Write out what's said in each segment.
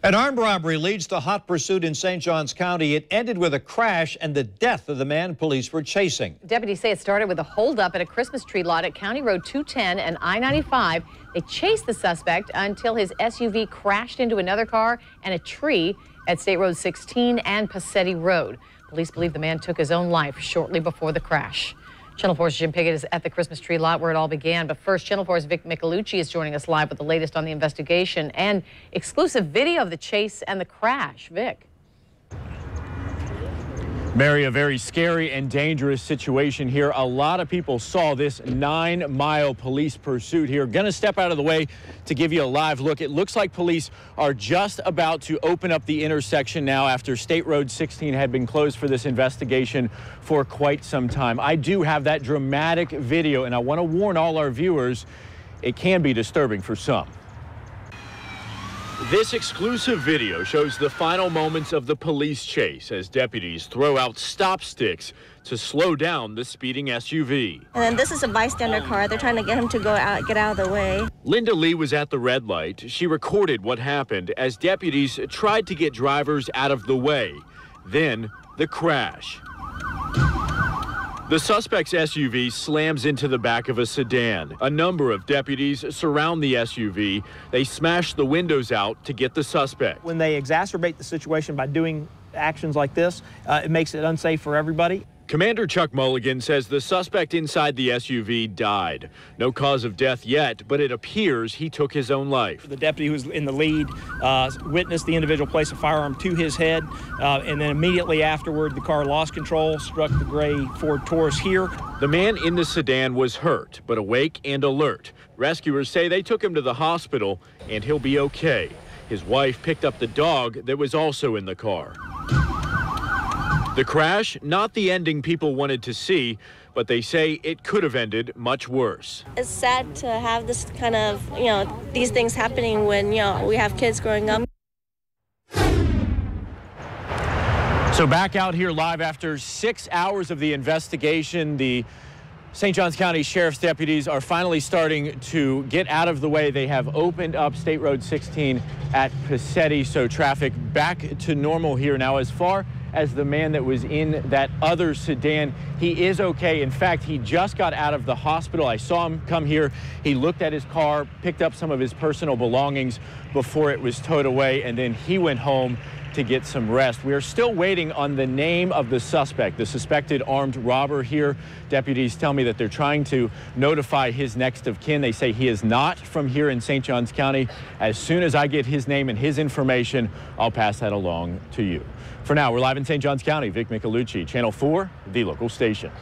An armed robbery leads to hot pursuit in St. Johns County. It ended with a crash and the death of the man police were chasing. Deputies say it started with a holdup at a Christmas tree lot at County Road 210 and I-95. They chased the suspect until his SUV crashed into another car and a tree at State Road 16 and Passetti Road. Police believe the man took his own life shortly before the crash. Channel 4's Jim Piggott is at the Christmas tree lot where it all began. But first, Channel 4's Vic Micolucci is joining us live with the latest on the investigation and exclusive video of the chase and the crash. Vic. Mary, a very scary and dangerous situation here. A lot of people saw this 9-mile police pursuit here. Gonna step out of the way to give you a live look. It looks like police are just about to open up the intersection now after State Road 16 had been closed for this investigation for quite some time. I do have that dramatic video, and I want to warn all our viewers, it can be disturbing for some. This exclusive video shows the final moments of the police chase as deputies throw out stop sticks to slow down the speeding SUV. And then this is a bystander car. They're trying to get him to get out of the way. Linda Lee was at the red light. She recorded what happened as deputies tried to get drivers out of the way. Then the crash. The suspect's SUV slams into the back of a sedan. A number of deputies surround the SUV. They smash the windows out to get the suspect. When they exacerbate the situation by doing actions like this, it makes it unsafe for everybody. Commander Chuck Mulligan says the suspect inside the SUV died. No cause of death yet, but it appears he took his own life. The deputy who was in the lead witnessed the individual place a firearm to his head, and then immediately afterward, the car lost control, struck the gray Ford Taurus here. The man in the sedan was hurt, but awake and alert. Rescuers say they took him to the hospital, and he'll be okay. His wife picked up the dog that was also in the car. The crash, not the ending people wanted to see, but they say it could have ended much worse. It's sad to have this kind of, these things happening when, we have kids growing up. So back out here live after 6 hours of the investigation, the St. Johns County Sheriff's deputies are finally starting to get out of the way. They have opened up State Road 16 at Passetti, so traffic back to normal here. Now, as far as the man that was in that other sedan, he is okay. In fact, he just got out of the hospital. I saw him come here. He looked at his car, picked up some of his personal belongings before it was towed away, and then he went home to get some rest. We are still waiting on the name of the suspect, the suspected armed robber here. Deputies tell me that they're trying to notify his next of kin. They say he is not from here in St. Johns County. As soon as I get his name and his information, I'll pass that along to you. For now, we're live in St. Johns County. Vic Micolucci, Channel 4, the local station.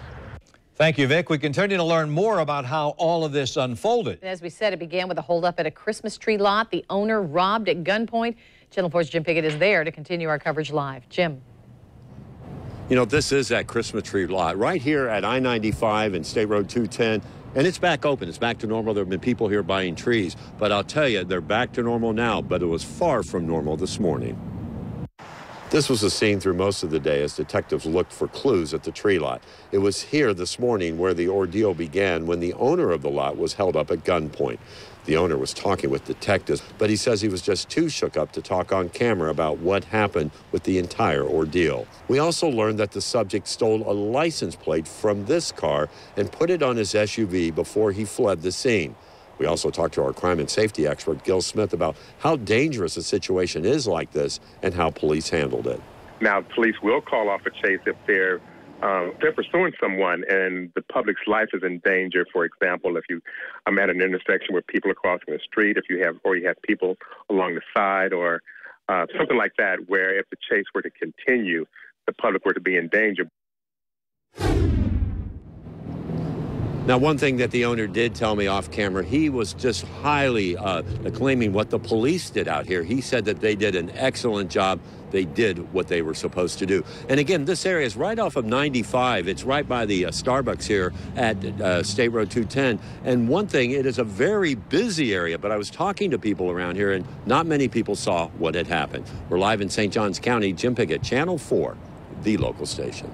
Thank you, Vic. We continue to learn more about how all of this unfolded. As we said, it began with a holdup at a Christmas tree lot. The owner robbed at gunpoint. Channel 4's Jim Piggott is there to continue our coverage live. Jim. This is that Christmas tree lot right here at I-95 and State Road 210. And it's back open. It's back to normal. There have been people here buying trees. But I'll tell you, they're back to normal now, but it was far from normal this morning. This was a scene through most of the day as detectives looked for clues at the tree lot. It was here this morning where the ordeal began when the owner of the lot was held up at gunpoint. The owner was talking with detectives, but he says he was just too shook up to talk on camera about what happened with the entire ordeal. We also learned that the subject stole a license plate from this car and put it on his SUV before he fled the scene. We also talked to our crime and safety expert, Gil Smith, about how dangerous a situation is like this and how police handled it. Now, police will call off a chase if they're pursuing someone and the public's life is in danger. For example, if you at an intersection where people are crossing the street, if you have people along the side or something like that, where if the chase were to continue, the public were to be in danger. Now, one thing that the owner did tell me off camera, he was just highly acclaiming what the police did out here. He said that they did an excellent job. They did what they were supposed to do. And again, this area is right off of 95. It's right by the Starbucks here at State Road 210. And one thing, it is a very busy area, but I was talking to people around here and not many people saw what had happened. We're live in St. Johns County. Jim Piggott, Channel 4, the local station.